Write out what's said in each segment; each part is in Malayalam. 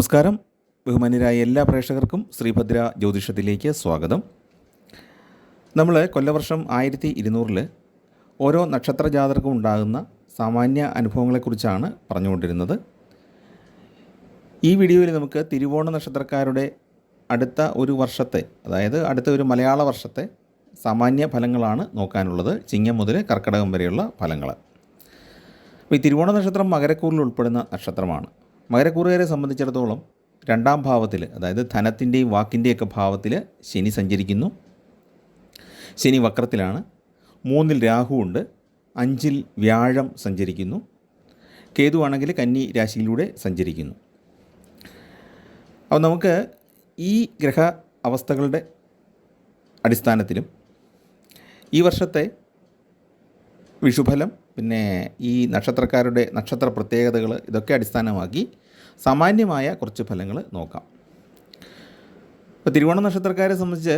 നമസ്കാരം. ബഹുമാന്യരായ എല്ലാ പ്രേക്ഷകർക്കും ശ്രീഭദ്ര ജ്യോതിഷത്തിലേക്ക് സ്വാഗതം. നമ്മൾ കൊല്ലവർഷം 1200 ഓരോ നക്ഷത്ര ജാതർക്കും ഉണ്ടാകുന്ന സാമാന്യ അനുഭവങ്ങളെക്കുറിച്ചാണ് പറഞ്ഞുകൊണ്ടിരുന്നത്. ഈ വീഡിയോയിൽ നമുക്ക് തിരുവോണ നക്ഷത്രക്കാരുടെ അടുത്ത ഒരു വർഷത്തെ, അതായത് അടുത്ത ഒരു മലയാള വർഷത്തെ സാമാന്യ ഫലങ്ങളാണ് നോക്കാനുള്ളത്. ചിങ്ങം മുതൽ കർക്കിടകം വരെയുള്ള ഫലങ്ങൾ. അപ്പോൾ ഈ തിരുവോണ നക്ഷത്രം മകരക്കൂറിൽ ഉൾപ്പെടുന്ന നക്ഷത്രമാണ്. മകരക്കൂറുകാരെ സംബന്ധിച്ചിടത്തോളം രണ്ടാം ഭാവത്തിൽ, അതായത് ധനത്തിൻ്റെയും വാക്കിൻ്റെയൊക്കെ ഭാവത്തിൽ ശനി സഞ്ചരിക്കുന്നു. ശനി വക്രത്തിലാണ്. 3-ൽ രാഹുവുണ്ട്. 5-ൽ വ്യാഴം സഞ്ചരിക്കുന്നു. കേതുവാണെങ്കിൽ കന്നി രാശിയിലൂടെ സഞ്ചരിക്കുന്നു. അപ്പോൾ നമുക്ക് ഈ ഗ്രഹ അവസ്ഥകളുടെ അടിസ്ഥാനത്തിലും ഈ വർഷത്തെ വിഷുഫലം, പിന്നെ ഈ നക്ഷത്രക്കാരുടെ നക്ഷത്ര പ്രത്യേകതകൾ, ഇതൊക്കെ അടിസ്ഥാനമാക്കി സാമാന്യമായ കുറച്ച് ഫലങ്ങൾ നോക്കാം. ഇപ്പോൾ തിരുവോണ നക്ഷത്രക്കാരെ സംബന്ധിച്ച്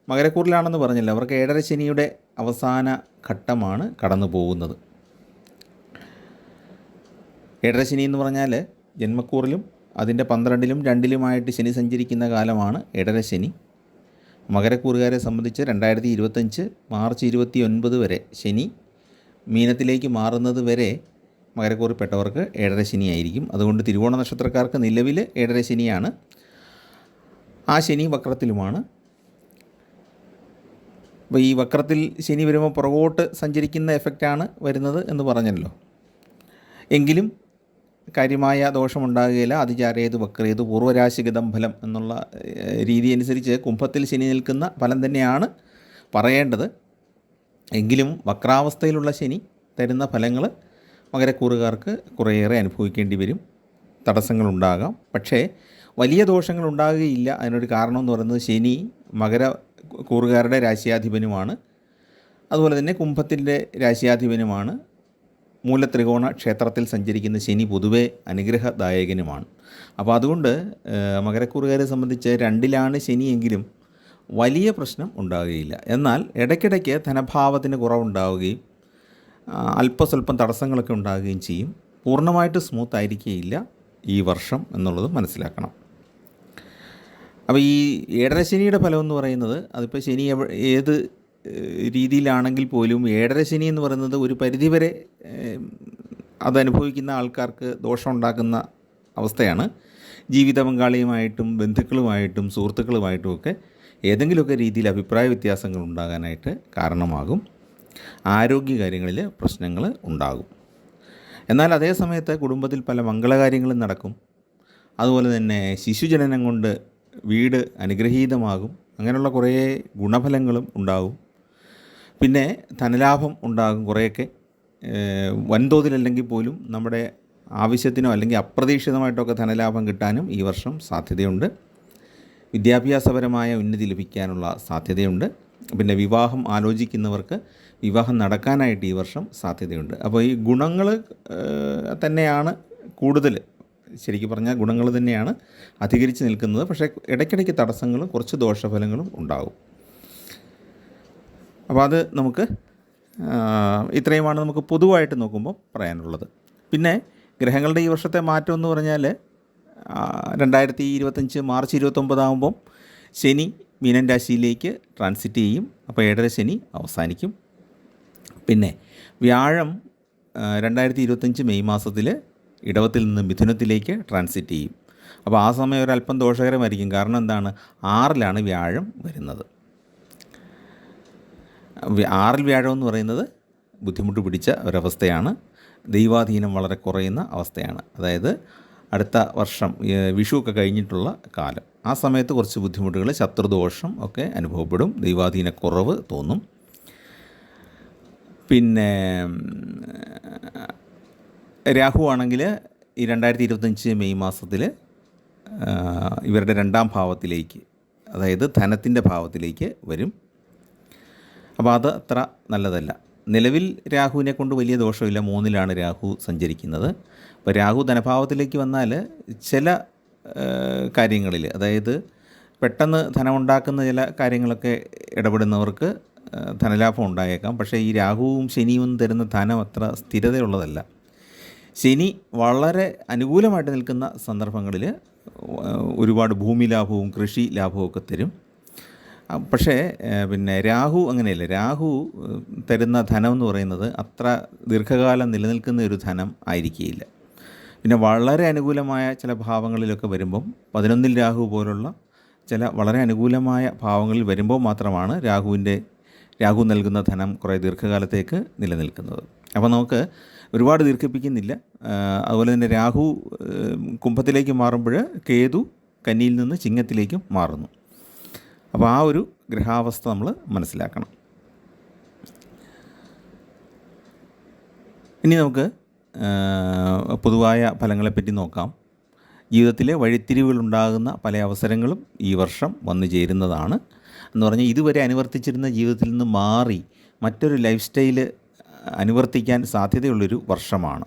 മകരക്കൂറിലാണെന്ന് പറഞ്ഞില്ല, അവർക്ക് 7.5 ശനിയുടെ അവസാന ഘട്ടമാണ് കടന്നു പോകുന്നത്. 7.5 ശനി എന്ന് പറഞ്ഞാൽ ജന്മക്കൂറിലും അതിൻ്റെ 12-ലും 2-ലുമായിട്ട് ശനി സഞ്ചരിക്കുന്ന കാലമാണ് 7.5 ശനി. മകരക്കൂറുകാരെ സംബന്ധിച്ച് 2025 മാർച്ച് 29 വരെ ശനി മീനത്തിലേക്ക് മാറുന്നത് വരെ മകരക്കൂറിൽപ്പെട്ടവർക്ക് 7.5 ശനിയായിരിക്കും. അതുകൊണ്ട് തിരുവോണ നക്ഷത്രക്കാർക്ക് നിലവിൽ 7.5 ശനിയാണ്. ആ ശനി വക്രത്തിലുമാണ്. അപ്പോൾ ഈ വക്രത്തിൽ ശനി വരുമ്പോൾ പുറകോട്ട് സഞ്ചരിക്കുന്ന എഫക്റ്റാണ് വരുന്നത് എന്ന് പറഞ്ഞല്ലോ. എങ്കിലും കാര്യമായ ദോഷമുണ്ടാകുകയില്ല. അതിചാരേതു വക്രേതു പൂർവ്വരാശിഗതം ഫലം എന്നുള്ള രീതി അനുസരിച്ച് കുംഭത്തിൽ ശനി നിൽക്കുന്ന ഫലം തന്നെയാണ് പറയേണ്ടത്. എങ്കിലും വക്രാവസ്ഥയിലുള്ള ശനി തരുന്ന ഫലങ്ങൾ മകരക്കൂറുകാർക്ക് കുറേയേറെ അനുഭവിക്കേണ്ടി വരും. തടസ്സങ്ങളുണ്ടാകാം, പക്ഷേ വലിയ ദോഷങ്ങളുണ്ടാകുകയില്ല. അതിനൊരു കാരണം എന്ന് പറയുന്നത് ശനി മകരക്കൂറുകാരുടെ രാശിയാധിപനുമാണ്. അതുപോലെ തന്നെ കുംഭത്തിൻ്റെ രാശിയാധിപനുമാണ്. മൂലത്രികോണ ക്ഷേത്രത്തിൽ സഞ്ചരിക്കുന്ന ശനി പൊതുവെ അനുഗ്രഹദായകനുമാണ്. അപ്പോൾ അതുകൊണ്ട് മകരക്കൂറുകാരെ സംബന്ധിച്ച് 2-ലാണ് ശനിയെങ്കിലും വലിയ പ്രശ്നം ഉണ്ടാകുകയില്ല. എന്നാൽ ഇടയ്ക്കിടയ്ക്ക് ധനഭാവത്തിന് കുറവുണ്ടാവുകയും അല്പസ്വല്പം തടസ്സങ്ങളൊക്കെ ഉണ്ടാകുകയും ചെയ്യും. പൂർണ്ണമായിട്ട് സ്മൂത്ത് ആയിരിക്കുകയില്ല ഈ വർഷം എന്നുള്ളത് മനസ്സിലാക്കണം. അപ്പോൾ ഈ 7.5 ശനിയുടെ ഫലം എന്ന് പറയുന്നത്, അതിപ്പോൾ ശനി ഏത് രീതിയിലാണെങ്കിൽ പോലും 7.5 ശനി എന്ന് പറയുന്നത് ഒരു പരിധിവരെ അതനുഭവിക്കുന്ന ആൾക്കാർക്ക് ദോഷമുണ്ടാക്കുന്ന അവസ്ഥയാണ്. ജീവിത പങ്കാളിയുമായിട്ടും ബന്ധുക്കളുമായിട്ടും സുഹൃത്തുക്കളുമായിട്ടും ഒക്കെ ഏതെങ്കിലുമൊക്കെ രീതിയിൽ അഭിപ്രായ വ്യത്യാസങ്ങൾ ഉണ്ടാകാനായിട്ട് കാരണമാകും. ആരോഗ്യകാര്യങ്ങളിൽ പ്രശ്നങ്ങൾ ഉണ്ടാകും. എന്നാൽ അതേ സമയത്ത് കുടുംബത്തിൽ പല മംഗളകാര്യങ്ങളും നടക്കും. അതുപോലെ തന്നെ ശിശുജനനം കൊണ്ട് വീട് അനുഗ്രഹീതമാകും. അങ്ങനെയുള്ള കുറേ ഗുണഫലങ്ങളും ഉണ്ടാകും. പിന്നെ ധനലാഭം ഉണ്ടാകും. കുറേയൊക്കെ വൻതോതിലല്ലെങ്കിൽ പോലും നമ്മുടെ ആവശ്യത്തിനോ അല്ലെങ്കിൽ അപ്രതീക്ഷിതമായിട്ടൊക്കെ ധനലാഭം കിട്ടാനും ഈ വർഷം സാധ്യതയുണ്ട്. വിദ്യാഭ്യാസപരമായ ഉന്നതി ലഭിക്കാനുള്ള സാധ്യതയുണ്ട്. പിന്നെ വിവാഹം ആലോചിക്കുന്നവർക്ക് വിവാഹം നടക്കാനായിട്ട് ഈ വർഷം സാധ്യതയുണ്ട്. അപ്പോൾ ഈ ഗുണങ്ങൾ തന്നെയാണ് കൂടുതൽ, ശരിക്കും പറഞ്ഞാൽ ഗുണങ്ങൾ തന്നെയാണ് അധികരിച്ച് നിൽക്കുന്നത്. പക്ഷേ ഇടയ്ക്കിടയ്ക്ക് തടസ്സങ്ങളും കുറച്ച് ദോഷഫലങ്ങളും ഉണ്ടാകും. അപ്പോൾ അത് നമുക്ക് ഇത്രയുമാണ് നമുക്ക് പൊതുവായിട്ട് നോക്കുമ്പോൾ പറയാനുള്ളത്. പിന്നെ ഗ്രഹങ്ങളുടെ ഈ വർഷത്തെ മാറ്റം എന്ന് പറഞ്ഞാൽ 2025 മാർച്ച് 29 ആകുമ്പം ശനി മീനൻ രാശിയിലേക്ക് ട്രാൻസിറ്റ് ചെയ്യും. അപ്പോൾ 7.5 ശനി അവസാനിക്കും. പിന്നെ വ്യാഴം 2025 മെയ് മാസത്തിൽ ഇടവത്തിൽ നിന്ന് മിഥുനത്തിലേക്ക് ട്രാൻസിറ്റ് ചെയ്യും. അപ്പോൾ ആ സമയം ഒരല്പം ദോഷകരമായിരിക്കും. കാരണം എന്താണ്, 6-ലാണ് വ്യാഴം വരുന്നത്. 6-ൽ വ്യാഴം എന്ന് പറയുന്നത് ബുദ്ധിമുട്ട് പിടിച്ച ഒരവസ്ഥയാണ്. ദൈവാധീനം വളരെ കുറയുന്ന അവസ്ഥയാണ്. അതായത് അടുത്ത വർഷം വിഷുവൊക്കെ കഴിഞ്ഞിട്ടുള്ള കാലം, ആ സമയത്ത് കുറച്ച് ബുദ്ധിമുട്ടുകൾ, ശത്രുദോഷം ഒക്കെ അനുഭവപ്പെടും. ദൈവാധീനക്കുറവ് തോന്നും. പിന്നെ രാഹു ആണെങ്കിൽ ഈ 2025 മെയ് മാസത്തിൽ ഇവരുടെ 2-ാം ഭാവത്തിലേക്ക്, അതായത് ധനത്തിൻ്റെ ഭാവത്തിലേക്ക് വരും. അപ്പോൾ അത് അത്ര നല്ലതല്ല. നിലവിൽ രാഹുവിനെ കൊണ്ട് വലിയ ദോഷമില്ല. 3-ലാണ് രാഹു സഞ്ചരിക്കുന്നത്. അപ്പോൾ രാഹു ധനഭാവത്തിലേക്ക് വന്നാൽ ചില കാര്യങ്ങളിൽ, അതായത് പെട്ടെന്ന് ധനമുണ്ടാക്കുന്ന ചില കാര്യങ്ങളൊക്കെ ഇടപെടുന്നവർക്ക് ധനലാഭം ഉണ്ടായേക്കാം. പക്ഷേ ഈ രാഹുവും ശനിയും തരുന്ന ധനം അത്ര സ്ഥിരതയുള്ളതല്ല. ശനി വളരെ അനുകൂലമായിട്ട് നിൽക്കുന്ന സന്ദർഭങ്ങളിൽ ഒരുപാട് ഭൂമി ലാഭവും കൃഷി ലാഭവും ഒക്കെ തരും. പക്ഷേ പിന്നെ രാഹു അങ്ങനെയല്ല. രാഹു തരുന്ന ധനം എന്ന് പറയുന്നത് അത്ര ദീർഘകാലം നിലനിൽക്കുന്ന ഒരു ധനം ആയിരിക്കുകയില്ല. പിന്നെ വളരെ അനുകൂലമായ ചില ഭാവങ്ങളിലൊക്കെ വരുമ്പം 11 രാഹു പോലുള്ള ചില വളരെ അനുകൂലമായ ഭാവങ്ങളിൽ വരുമ്പോൾ മാത്രമാണ് രാഹു നൽകുന്ന ധനം കുറേ ദീർഘകാലത്തേക്ക് നിലനിൽക്കുന്നത്. അപ്പോൾ നമുക്ക് ഒരുപാട് ദീർഘിപ്പിക്കുന്നില്ല. അതുപോലെ തന്നെ രാഹു കുംഭത്തിലേക്ക് മാറുമ്പോൾ കേതു കന്നിയിൽ നിന്ന് ചിങ്ങത്തിലേക്കും മാറുന്നു. അപ്പോൾ ആ ഒരു ഗ്രഹാവസ്ഥ നമ്മൾ മനസ്സിലാക്കണം. ഇനി നമുക്ക് പൊതുവായ ഫലങ്ങളെപ്പറ്റി നോക്കാം. ജീവിതത്തിലെ വഴിത്തിരിവുകളുണ്ടാകുന്ന പല അവസരങ്ങളും ഈ വർഷം വന്നു ചേരുന്നതാണ്. എന്ന് പറഞ്ഞാൽ ഇതുവരെ അനുവർത്തിച്ചിരുന്ന ജീവിതത്തിൽ നിന്ന് മാറി മറ്റൊരു ലൈഫ് സ്റ്റൈല് അനുവർത്തിക്കാൻ സാധ്യതയുള്ളൊരു വർഷമാണ്.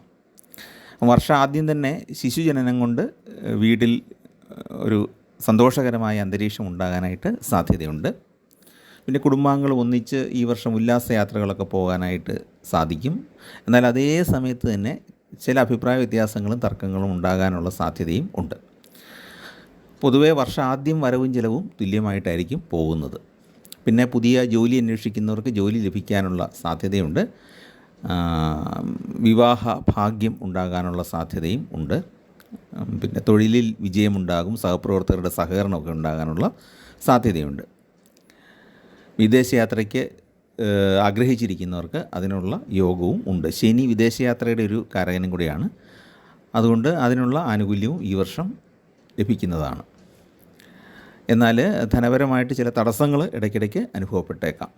വർഷം ആദ്യം തന്നെ ശിശുജനനം കൊണ്ട് വീട്ടിൽ ഒരു സന്തോഷകരമായ അന്തരീക്ഷം ഉണ്ടാകാനായിട്ട് സാധ്യതയുണ്ട്. പിന്നെ കുടുംബാംഗങ്ങൾ ഒന്നിച്ച് ഈ വർഷം ഉല്ലാസയാത്രകളൊക്കെ പോകാനായിട്ട് സാധിക്കും. എന്നാൽ അതേ സമയത്ത് തന്നെ ചില അഭിപ്രായ വ്യത്യാസങ്ങളും തർക്കങ്ങളും ഉണ്ടാകാനുള്ള സാധ്യതയും ഉണ്ട്. പൊതുവേ വർഷം ആദ്യം വരവും ചിലവും തുല്യമായിട്ടായിരിക്കും പോകുന്നത്. പിന്നെ പുതിയ ജോലി അന്വേഷിക്കുന്നവർക്ക് ജോലി ലഭിക്കാനുള്ള സാധ്യതയുണ്ട്. വിവാഹ ഭാഗ്യം ഉണ്ടാകാനുള്ള സാധ്യതയും ഉണ്ട്. പിന്നെ തൊഴിലിൽ വിജയമുണ്ടാകും. സഹപ്രവർത്തകരുടെ സഹകരണമൊക്കെ ഉണ്ടാകാനുള്ള സാധ്യതയുണ്ട്. വിദേശയാത്രയ്ക്ക് ആഗ്രഹിച്ചിരിക്കുന്നവർക്ക് അതിനുള്ള യോഗവും ഉണ്ട്. ശനി വിദേശയാത്രയുടെ ഒരു കാരകനും കൂടിയാണ്. അതുകൊണ്ട് അതിനുള്ള ആനുകൂല്യവും ഈ വർഷം ലഭിക്കുന്നതാണ്. എന്നാൽ ധനപരമായിട്ട് ചില തടസ്സങ്ങൾ ഇടയ്ക്കിടയ്ക്ക് അനുഭവപ്പെട്ടേക്കാം.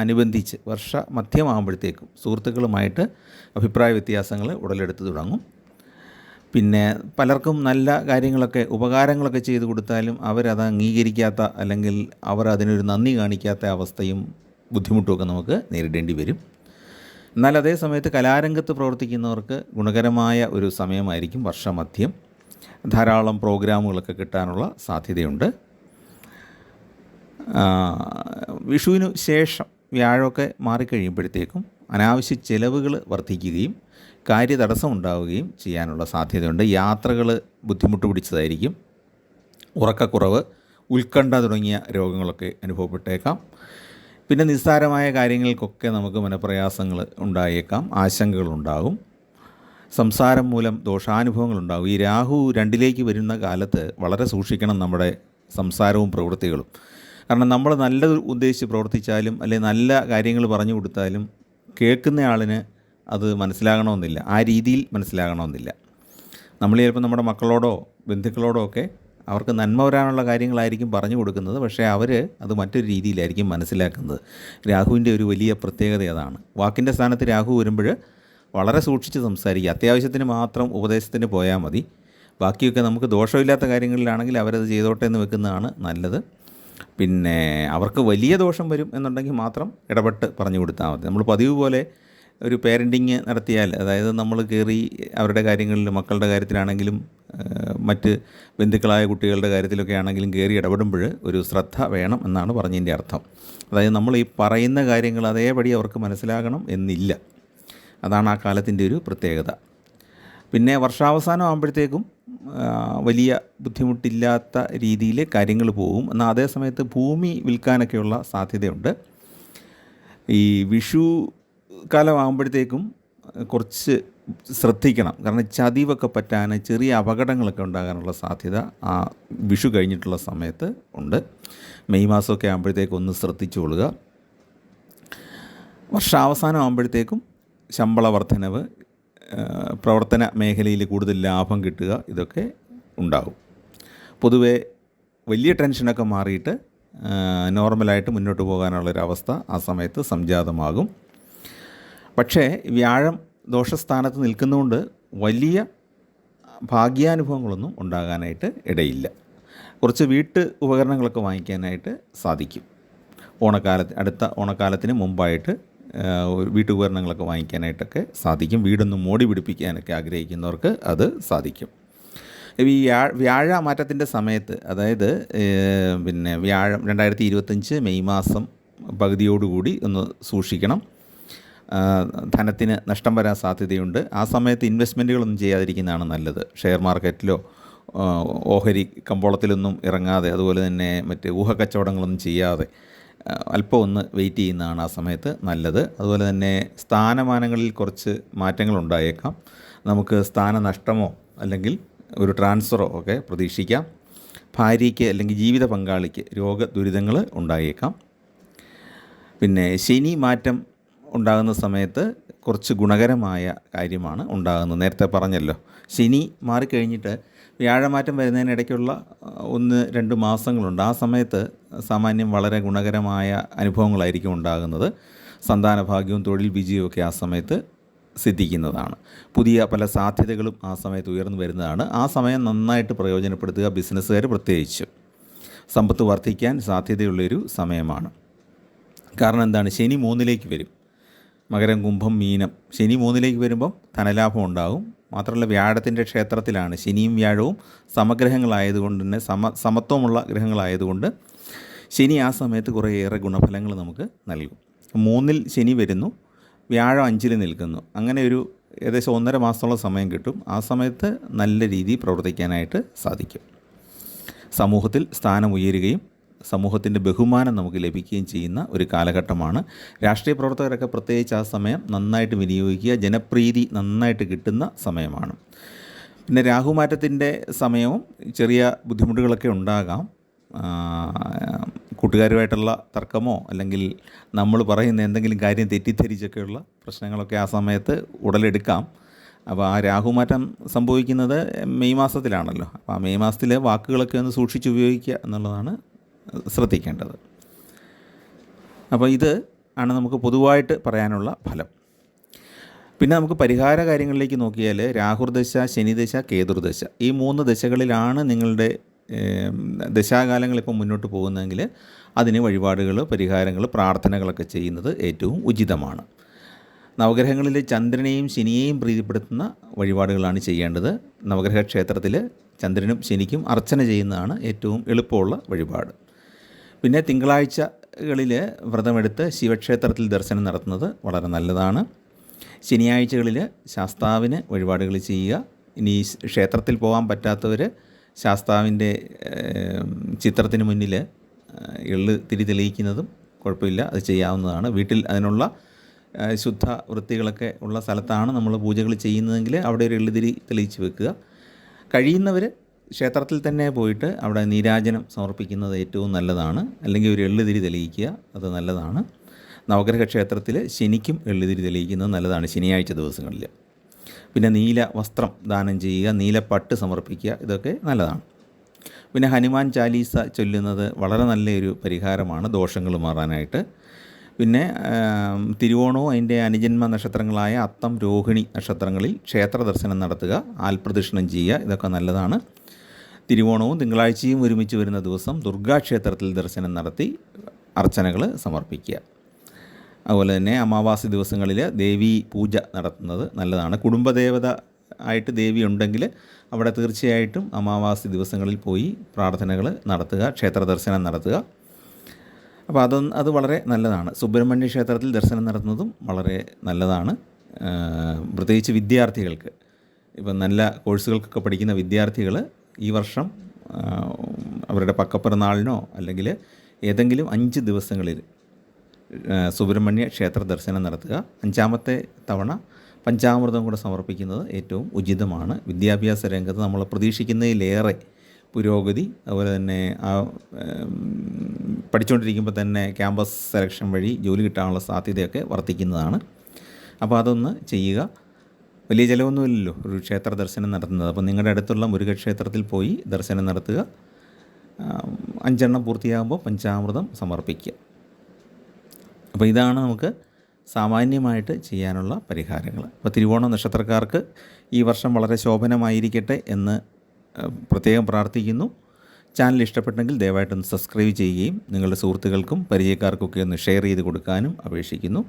അനുബന്ധിച്ച് വർഷമധ്യമാകുമ്പോഴത്തേക്കും സുഹൃത്തുക്കളുമായിട്ട് അഭിപ്രായ വ്യത്യാസങ്ങൾ ഉടലെടുത്ത് തുടങ്ങും. പിന്നെ പലർക്കും നല്ല കാര്യങ്ങളൊക്കെ ഉപകാരങ്ങളൊക്കെ ചെയ്തു കൊടുത്താലും അവരത് അംഗീകരിക്കാത്ത, അല്ലെങ്കിൽ അവർ അതിനൊരു നന്ദി കാണിക്കാത്ത അവസ്ഥയും ബുദ്ധിമുട്ടുമൊക്കെ നമുക്ക് നേരിടേണ്ടി വരും. എന്നാൽ അതേ സമയത്ത് കലാരംഗത്ത് പ്രവർത്തിക്കുന്നവർക്ക് ഗുണകരമായ ഒരു സമയമായിരിക്കും വർഷമധ്യം. ധാരാളം പ്രോഗ്രാമുകളൊക്കെ കിട്ടാനുള്ള സാധ്യതയുണ്ട്. വിഷുവിനു ശേഷം വ്യാഴമൊക്കെ മാറിക്കഴിയുമ്പോഴത്തേക്കും അനാവശ്യ ചിലവുകൾ വർദ്ധിക്കുകയും കാര്യതടസ്സം ഉണ്ടാവുകയും ചെയ്യാനുള്ള സാധ്യതയുണ്ട്. യാത്രകൾ ബുദ്ധിമുട്ട് പിടിച്ചതായിരിക്കും. ഉറക്കക്കുറവ്, ഉത്കണ്ഠ തുടങ്ങിയ രോഗങ്ങളൊക്കെ അനുഭവപ്പെട്ടേക്കാം. പിന്നെ നിസ്സാരമായ കാര്യങ്ങൾക്കൊക്കെ നമുക്ക് മനപ്രയാസങ്ങൾ ഉണ്ടായേക്കാം, ആശങ്കകളുണ്ടാകും. സംസാരം മൂലം ദോഷാനുഭവങ്ങളുണ്ടാകും. ഈ രാഹു 2ലേക്ക് വരുന്ന കാലത്ത് വളരെ സൂക്ഷിക്കണം നമ്മുടെ സംസാരവും പ്രവൃത്തികളും. കാരണം നമ്മൾ നല്ലത് ഉദ്ദേശിച്ച് പ്രവർത്തിച്ചാലും അല്ലെങ്കിൽ നല്ല കാര്യങ്ങൾ പറഞ്ഞു കൊടുത്താലും കേൾക്കുന്നയാളിന് അത് മനസ്സിലാകണമെന്നില്ല, ആ രീതിയിൽ മനസ്സിലാകണമെന്നില്ല. നമ്മൾ ചിലപ്പോൾ നമ്മുടെ മക്കളോടോ ബന്ധുക്കളോടോ ഒക്കെ അവർക്ക് നന്മ വരാനുള്ള കാര്യങ്ങളായിരിക്കും പറഞ്ഞു കൊടുക്കുന്നത്. പക്ഷേ അവർ അത് മറ്റൊരു രീതിയിലായിരിക്കും മനസ്സിലാക്കുന്നത്. രാഹുവിൻ്റെ ഒരു വലിയ പ്രത്യേകത അതാണ്. വാക്കിൻ്റെ സ്ഥാനത്ത് രാഹു വരുമ്പോൾ വളരെ സൂക്ഷിച്ച് സംസാരിക്കുക. അത്യാവശ്യത്തിന് മാത്രം ഉപദേശത്തിന് പോയാൽ മതി. ബാക്കിയൊക്കെ നമുക്ക് ദോഷമില്ലാത്ത കാര്യങ്ങളിലാണെങ്കിൽ അവരത് ചെയ്തോട്ടെ എന്ന് വെക്കുന്നതാണ് നല്ലത്. പിന്നെ അവർക്ക് വലിയ ദോഷം വരും എന്നുണ്ടെങ്കിൽ മാത്രം ഇടപെട്ട് പറഞ്ഞു കൊടുത്താൽ മതി. നമ്മൾ പതിവ് പോലെ ഒരു പേരൻറ്റിങ് നടത്തിയാൽ, അതായത് നമ്മൾ കയറി അവരുടെ കാര്യങ്ങളിൽ, മക്കളുടെ കാര്യത്തിലാണെങ്കിലും മറ്റ് ബന്ധുക്കളായ കുട്ടികളുടെ കാര്യത്തിലൊക്കെ ആണെങ്കിലും കയറി ഇടപെടുമ്പോൾ ഒരു ശ്രദ്ധ വേണം എന്നാണ് പറഞ്ഞതിൻ്റെ അർത്ഥം. അതായത് നമ്മൾ ഈ പറയുന്ന കാര്യങ്ങൾ അതേപടി അവർക്ക് മനസ്സിലാകണം എന്നില്ല. അതാണ് ആ കാലത്തിൻ്റെ ഒരു പ്രത്യേകത. പിന്നെ വർഷാവസാനം ആകുമ്പോഴത്തേക്കും വലിയ ബുദ്ധിമുട്ടില്ലാത്ത രീതിയിൽ കാര്യങ്ങൾ പോകും. എന്നാൽ അതേ സമയത്ത് ഭൂമി വിൽക്കാനൊക്കെയുള്ള സാധ്യതയുണ്ട്. ഈ വിഷു കാലമാകുമ്പോഴത്തേക്കും കുറച്ച് ശ്രദ്ധിക്കണം. കാരണം ചതിവൊക്കെ പറ്റാൻ, ചെറിയ അപകടങ്ങളൊക്കെ ഉണ്ടാകാനുള്ള സാധ്യത ആ വിഷു കഴിഞ്ഞിട്ടുള്ള സമയത്ത് ഉണ്ട്. മെയ് മാസമൊക്കെ ആകുമ്പോഴത്തേക്കും ഒന്ന് ശ്രദ്ധിച്ചുകൊള്ളുക. വർഷാവസാനം ആകുമ്പോഴത്തേക്കും ശമ്പള വർധനവ്, പ്രവർത്തന മേഖലയിൽ കൂടുതൽ ലാഭം കിട്ടുക, ഇതൊക്കെ ഉണ്ടാകും. പൊതുവെ വലിയ ടെൻഷനൊക്കെ മാറിയിട്ട് നോർമലായിട്ട് മുന്നോട്ട് പോകാനുള്ളൊരവസ്ഥ ആ സമയത്ത് സംജാതമാകും. പക്ഷേ വ്യാഴം ദോഷസ്ഥാനത്ത് നിൽക്കുന്നതുകൊണ്ട് വലിയ ഭാഗ്യാനുഭവങ്ങളൊന്നും ഉണ്ടാകാനായിട്ട് ഇടയില്ല. കുറച്ച് വീട്ട് ഉപകരണങ്ങളൊക്കെ വാങ്ങിക്കാനായിട്ട് സാധിക്കും. അടുത്ത ഓണക്കാലത്തിന് മുമ്പായിട്ട് വീട്ടുപകരണങ്ങളൊക്കെ വാങ്ങിക്കാനായിട്ടൊക്കെ സാധിക്കും. വീടൊന്ന് മോടി പിടിപ്പിക്കാനൊക്കെ ആഗ്രഹിക്കുന്നവർക്ക് അത് സാധിക്കും. ഈ വ്യാഴ മാറ്റത്തിൻ്റെ സമയത്ത്, അതായത് പിന്നെ വ്യാഴം 2025 മെയ് മാസം പകുതിയോടുകൂടി ഒന്ന് സൂക്ഷിക്കണം. ധനത്തിന് നഷ്ടം വരാൻ സാധ്യതയുണ്ട്. ആ സമയത്ത് ഇൻവെസ്റ്റ്മെൻറ്റുകളൊന്നും ചെയ്യാതിരിക്കുന്നതാണ് നല്ലത്. ഷെയർ മാർക്കറ്റിലോ ഓഹരി കമ്പോളത്തിലൊന്നും ഇറങ്ങാതെ, അതുപോലെ തന്നെ മറ്റ് ഊഹക്കച്ചവടങ്ങളൊന്നും ചെയ്യാതെ അല്പം ഒന്ന് വെയിറ്റ് ചെയ്യുന്നതാണ് ആ സമയത്ത് നല്ലത്. അതുപോലെ തന്നെ സ്ഥാനമാനങ്ങളിൽ കുറച്ച് മാറ്റങ്ങളുണ്ടായേക്കാം. നമുക്ക് സ്ഥാനനഷ്ടമോ അല്ലെങ്കിൽ ഒരു ട്രാൻസ്ഫറോ ഒക്കെ പ്രതീക്ഷിക്കാം. ഭാര്യയ്ക്ക് അല്ലെങ്കിൽ ജീവിത പങ്കാളിക്ക് രോഗദുരിതങ്ങൾ ഉണ്ടായേക്കാം. പിന്നെ ശനി മാറ്റം ഉണ്ടാകുന്ന സമയത്ത് കുറച്ച് ഗുണകരമായ കാര്യമാണ് ഉണ്ടാകുന്നത്. നേരത്തെ പറഞ്ഞല്ലോ, ശനി മാറിക്കഴിഞ്ഞിട്ട് വ്യാഴമാറ്റം വരുന്നതിനിടയ്ക്കുള്ള 1-2 മാസങ്ങളുണ്ട്. ആ സമയത്ത് സാമാന്യം വളരെ ഗുണകരമായ അനുഭവങ്ങളായിരിക്കും ഉണ്ടാകുന്നത്. സന്താനഭാഗ്യവും തൊഴിൽ വിജയവും ഒക്കെ ആ സമയത്ത് സിദ്ധിക്കുന്നതാണ്. പുതിയ പല സാധ്യതകളും ആ സമയത്ത് ഉയർന്നു വരുന്നതാണ്. ആ സമയം നന്നായിട്ട് പ്രയോജനപ്പെടുത്തുക. ബിസിനസ്സുകാർ പ്രത്യേകിച്ച് സമ്പത്ത് വർദ്ധിക്കാൻ സാധ്യതയുള്ളൊരു സമയമാണ്. കാരണം എന്താണ്, ശനി 3ലേക്ക് വരും. മകരം, കുംഭം, മീനം. ശനി 3ലേക്ക് വരുമ്പം ധനലാഭം ഉണ്ടാകും. മാത്രമല്ല വ്യാഴത്തിൻ്റെ ക്ഷേത്രത്തിലാണ്. ശനിയും വ്യാഴവും സമഗ്രഹങ്ങളായതുകൊണ്ട് തന്നെ സമത്വമുള്ള ഗ്രഹങ്ങളായതുകൊണ്ട് ശനി ആ സമയത്ത് കുറേയേറെ ഗുണഫലങ്ങൾ നമുക്ക് നൽകും. 3ൽ ശനി വരുന്നു, വ്യാഴം 5ൽ നിൽക്കുന്നു. അങ്ങനെ ഒരു ഏകദേശം 1.5 മാസത്തോളം സമയം കിട്ടും. ആ സമയത്ത് നല്ല രീതിയിൽ പ്രവർത്തിക്കാനായിട്ട് സാധിക്കും. സമൂഹത്തിൽ സ്ഥാനം ഉയരുകയും സമൂഹത്തിൻ്റെ ബഹുമാനം നമുക്ക് ലഭിക്കുകയും ചെയ്യുന്ന ഒരു കാലഘട്ടമാണ്. രാഷ്ട്രീയ പ്രവർത്തകരൊക്കെ പ്രത്യേകിച്ച് ആ സമയം നന്നായിട്ട് വിനിയോഗിക്കുക. ജനപ്രീതി നന്നായിട്ട് കിട്ടുന്ന സമയമാണ്. പിന്നെ രാഹുമാറ്റത്തിൻ്റെ സമയവും ചെറിയ ബുദ്ധിമുട്ടുകളൊക്കെ ഉണ്ടാകാം. കൂട്ടുകാരുമായിട്ടുള്ള തർക്കമോ അല്ലെങ്കിൽ നമ്മൾ പറയുന്ന എന്തെങ്കിലും കാര്യം തെറ്റിദ്ധരിച്ചൊക്കെയുള്ള പ്രശ്നങ്ങളൊക്കെ ആ സമയത്ത് ഉടലെടുക്കാം. അപ്പോൾ ആ രാഹുമാറ്റം സംഭവിക്കുന്നത് മെയ് മാസത്തിലാണല്ലോ. അപ്പോൾ ആ മെയ് മാസത്തിൽ വാക്കുകളൊക്കെ ഒന്ന് സൂക്ഷിച്ച് ഉപയോഗിക്കുക എന്നുള്ളതാണ് ശ്രദ്ധിക്കേണ്ടത്. അപ്പോൾ ഇത് ആണ് നമുക്ക് പൊതുവായിട്ട് പറയാനുള്ള ഫലം. പിന്നെ നമുക്ക് പരിഹാര കാര്യങ്ങളിലേക്ക് നോക്കിയാൽ രാഹുർദശ, ശനിദശ, കേതുർദശ, ഈ 3 ദശകളിലാണ് നിങ്ങളുടെ ദശാകാലങ്ങളിപ്പോൾ മുന്നോട്ട് പോകുന്നതെങ്കിൽ അതിന് വഴിപാടുകൾ, പരിഹാരങ്ങൾ, പ്രാർത്ഥനകളൊക്കെ ചെയ്യുന്നത് ഏറ്റവും ഉചിതമാണ്. നവഗ്രഹങ്ങളിൽ ചന്ദ്രനെയും ശനിയെയും പ്രീതിപ്പെടുത്തുന്ന വഴിപാടുകളാണ് ചെയ്യേണ്ടത്. നവഗ്രഹ ക്ഷേത്രത്തിൽ ചന്ദ്രനും ശനിക്കും അർച്ചന ചെയ്യുന്നതാണ് ഏറ്റവും എളുപ്പമുള്ള വഴിപാട്. പിന്നെ തിങ്കളാഴ്ചകളിൽ വ്രതമെടുത്ത് ശിവക്ഷേത്രത്തിൽ ദർശനം നടത്തുന്നത് വളരെ നല്ലതാണ്. ശനിയാഴ്ചകളിൽ ശാസ്താവിന് വഴിപാടുകൾ ചെയ്യുക. ഇനി ക്ഷേത്രത്തിൽ പോകാൻ പറ്റാത്തവർ ശാസ്താവിൻ്റെ ചിത്രത്തിന് മുന്നിൽ എള്ള് തിരി തെളിയിക്കുന്നതും കുഴപ്പമില്ല, അത് ചെയ്യാവുന്നതാണ്. വീട്ടിൽ അതിനുള്ള ശുദ്ധ വൃത്തികളൊക്കെ ഉള്ള സ്ഥലത്താണ് നമ്മൾ പൂജകൾ ചെയ്യുന്നതെങ്കിൽ അവിടെ ഒരു എള്ളുതിരി തെളിയിച്ച് വെക്കുക. കഴിയുന്നവർ ക്ഷേത്രത്തിൽ തന്നെ പോയിട്ട് അവിടെ നീരാജനം സമർപ്പിക്കുന്നത് ഏറ്റവും നല്ലതാണ്. അല്ലെങ്കിൽ ഒരു എള്ളുതിരി തെളിയിക്കുക, അത് നല്ലതാണ്. നവഗ്രഹ ക്ഷേത്രത്തിൽ ശനിക്കും എള്ളുതിരി തെളിയിക്കുന്നത് നല്ലതാണ് ശനിയാഴ്ച ദിവസങ്ങളിൽ. പിന്നെ നീല വസ്ത്രം ദാനം ചെയ്യുക, നീല പട്ട് സമർപ്പിക്കുക, ഇതൊക്കെ നല്ലതാണ്. പിന്നെ ഹനുമാൻ ചാലീസ ചൊല്ലുന്നത് വളരെ നല്ലൊരു പരിഹാരമാണ് ദോഷങ്ങൾ മാറാനായിട്ട്. പിന്നെ തിരുവോണവും അതിൻ്റെ അനുജന്മ നക്ഷത്രങ്ങളായ അത്തം, രോഹിണി നക്ഷത്രങ്ങളിൽ ക്ഷേത്ര ദർശനം നടത്തുക, ആൽപ്രദക്ഷിണം ചെയ്യുക, ഇതൊക്കെ നല്ലതാണ്. തിരുവോണവും തിങ്കളാഴ്ചയും ഒരുമിച്ച് വരുന്ന ദിവസം ദുർഗാക്ഷേത്രത്തിൽ ദർശനം നടത്തി അർച്ചനകൾ സമർപ്പിക്കുക. അതുപോലെ തന്നെ അമാവാസി ദിവസങ്ങളിൽ ദേവീ പൂജ നടത്തുന്നത് നല്ലതാണ്. കുടുംബദേവത ആയിട്ട് ദേവി ഉണ്ടെങ്കിൽ അവിടെ തീർച്ചയായിട്ടും അമാവാസി ദിവസങ്ങളിൽ പോയി പ്രാർത്ഥനകൾ നടത്തുക, ക്ഷേത്ര ദർശനം നടത്തുക. അപ്പോൾ അത് വളരെ നല്ലതാണ്. സുബ്രഹ്മണ്യ ക്ഷേത്രത്തിൽ ദർശനം നടത്തുന്നതും വളരെ നല്ലതാണ്. പ്രത്യേകിച്ച് വിദ്യാർത്ഥികൾക്ക്, ഇപ്പം നല്ല കോഴ്സുകൾക്കൊക്കെ പഠിക്കുന്ന വിദ്യാർത്ഥികൾ ഈ വർഷം അവരുടെ പക്കപ്പിറന്നാളിനോ അല്ലെങ്കിൽ ഏതെങ്കിലും 5 ദിവസങ്ങളിൽ സുബ്രഹ്മണ്യ ക്ഷേത്ര ദർശനം നടത്തുക. 5ാമത്തെ തവണ പഞ്ചാമൃതം കൂടെ സമർപ്പിക്കുന്നത് ഏറ്റവും ഉചിതമാണ്. വിദ്യാഭ്യാസ രംഗത്ത് നമ്മൾ പ്രതീക്ഷിക്കുന്നതിലേറെ പുരോഗതി, അതുപോലെ തന്നെ പഠിച്ചുകൊണ്ടിരിക്കുമ്പോൾ തന്നെ ക്യാമ്പസ് സെലക്ഷൻ വഴി ജോലി കിട്ടാനുള്ള സാധ്യതയൊക്കെ വർദ്ധിക്കുന്നതാണ്. അപ്പോൾ അതൊന്ന് ചെയ്യുക. വലിയ ചിലവൊന്നുമില്ലല്ലോ ഒരു ക്ഷേത്ര ദർശനം നടത്തുന്നത്. അപ്പോൾ നിങ്ങളുടെ അടുത്തുള്ള മുരുകക്ഷേത്രത്തിൽ പോയി ദർശനം നടത്തുക. 5 എണ്ണം പൂർത്തിയാകുമ്പോൾ പഞ്ചാമൃതം സമർപ്പിക്കുക. അപ്പോൾ ഇതാണ് നമുക്ക് സാമാന്യമായിട്ട് ചെയ്യാനുള്ള പരിഹാരങ്ങൾ. അപ്പോൾ തിരുവോണ നക്ഷത്രക്കാർക്ക് ഈ വർഷം വളരെ ശോഭനമായിരിക്കട്ടെ എന്ന് പ്രത്യേകം പ്രാർത്ഥിക്കുന്നു. ചാനൽ ഇഷ്ടപ്പെട്ടെങ്കിൽ ദയവായിട്ടൊന്ന് സബ്സ്ക്രൈബ് ചെയ്യുകയും നിങ്ങളുടെ സുഹൃത്തുക്കൾക്കും പരിചയക്കാർക്കൊക്കെ ഒന്ന് ഷെയർ ചെയ്ത് കൊടുക്കാനും അപേക്ഷിക്കുന്നു.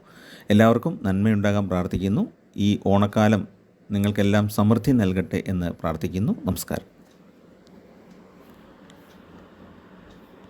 എല്ലാവർക്കും നന്മയുണ്ടാകാൻ പ്രാർത്ഥിക്കുന്നു. ഈ ഓണക്കാലം നിങ്ങൾക്കെല്ലാം സമൃദ്ധി നൽകട്ടെ എന്ന് പ്രാർത്ഥിക്കുന്നു. നമസ്കാരം.